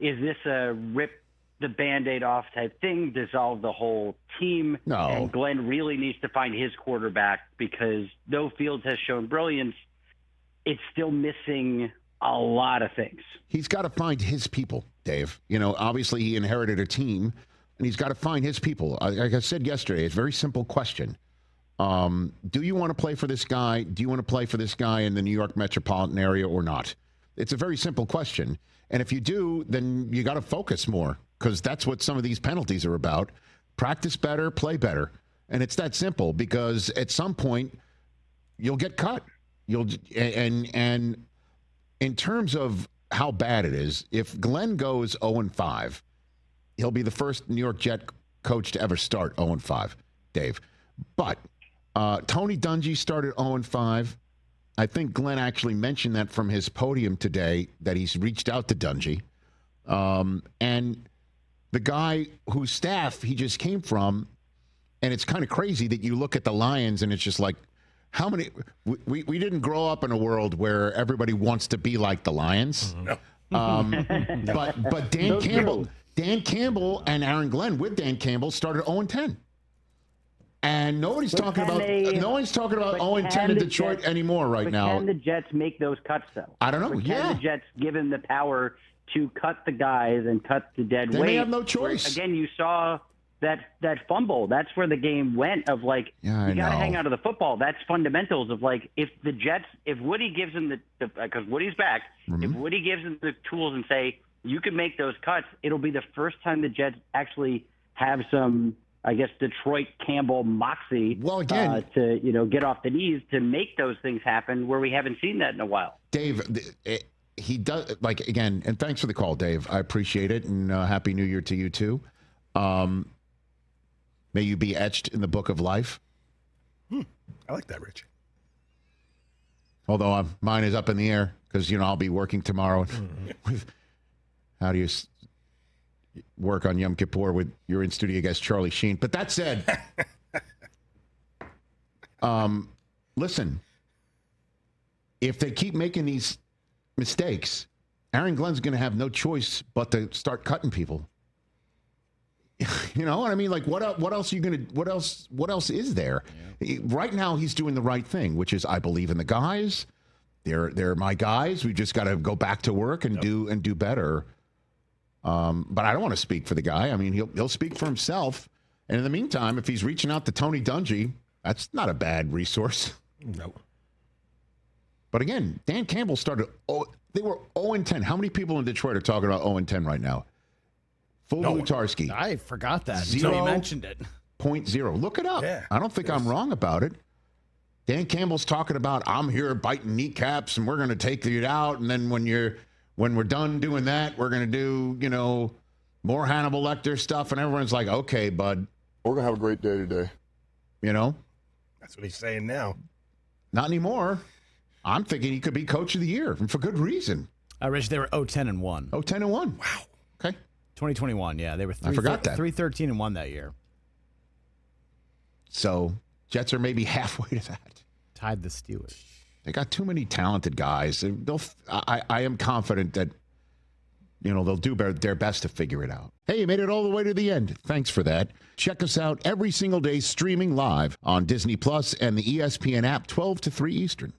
is this a rip the Band-Aid off type thing, dissolve the whole team? No. And Glenn really needs to find his quarterback because though Fields has shown brilliance, it's still missing a lot of things. He's got to find his people, Dave. Obviously he inherited a team, and he's got to find his people. Like I said yesterday, it's a very simple question. Do you want to play for this guy? Do you want to play for this guy in the New York metropolitan area or not? It's a very simple question. And if you do, then you got to focus more, because that's what some of these penalties are about. Practice better, play better. And it's that simple, because at some point you'll get cut. And in terms of how bad it is, if Glenn goes 0-5, he'll be the first New York Jet coach to ever start 0-5, Dave. But Tony Dungy started 0-5. I think Glenn actually mentioned that from his podium today, that he's reached out to Dungy. And the guy whose staff he just came from, and it's kind of crazy that you look at the Lions and it's just like, how many we didn't grow up in a world where everybody wants to be like the Lions. No. But Dan Campbell and Aaron Glenn with Dan Campbell started 0-10. And nobody's talking about 0-10 in Detroit anymore right now. Can the Jets make those cuts, though? I don't know. Can the Jets give them the power to cut the guys and cut the dead weight? They may have no choice. Again, you saw that fumble. That's where the game went. Of like, you got to hang out of the football. That's fundamentals of like, if the Jets, if Woody gives them because Woody's back, if Woody gives them the tools and say you can make those cuts, it'll be the first time the Jets actually have some, I guess, Detroit Campbell moxie to get off the knees to make those things happen where we haven't seen that in a while. Dave, he does, like, again, and thanks for the call, Dave. I appreciate it, and Happy New Year to you too. May you be etched in the book of life. I like that, Rich. Although mine is up in the air because I'll be working tomorrow. How do you work on Yom Kippur with your in-studio guest, Charlie Sheen? But that said, listen, if they keep making these mistakes, Aaron Glenn's going to have no choice but to start cutting people. You know what I mean? Like, what else are you going to? What else is there? Yeah. Right now, he's doing the right thing, which is I believe in the guys. They're my guys. We just got to go back to work and do better. But I don't want to speak for the guy. I mean, he'll speak for himself. And in the meantime, if he's reaching out to Tony Dungy, that's not a bad resource. No. But again, Dan Campbell started. They were 0-10. How many people in Detroit are talking about 0-10 right now? Full Lutarski. I forgot that until you mentioned it. 0.0. Look it up. Yeah, I don't think I'm wrong about it. Dan Campbell's talking about, I'm here biting kneecaps and we're going to take it out. And then when we're done doing that, we're going to do, more Hannibal Lecter stuff. And everyone's like, okay, bud. We're going to have a great day today. That's what he's saying now. Not anymore. I'm thinking he could be coach of the year, and for good reason. Rich, they were 0-10-1. 0-10-1. Wow. Okay. 2021, yeah. They were I forgot that. 3-13-1 that year. So, Jets are maybe halfway to that. Tied the Steelers. They got too many talented guys. I am confident that, they'll do their best to figure it out. Hey, you made it all the way to the end. Thanks for that. Check us out every single day streaming live on Disney Plus and the ESPN app 12 to 3 Eastern.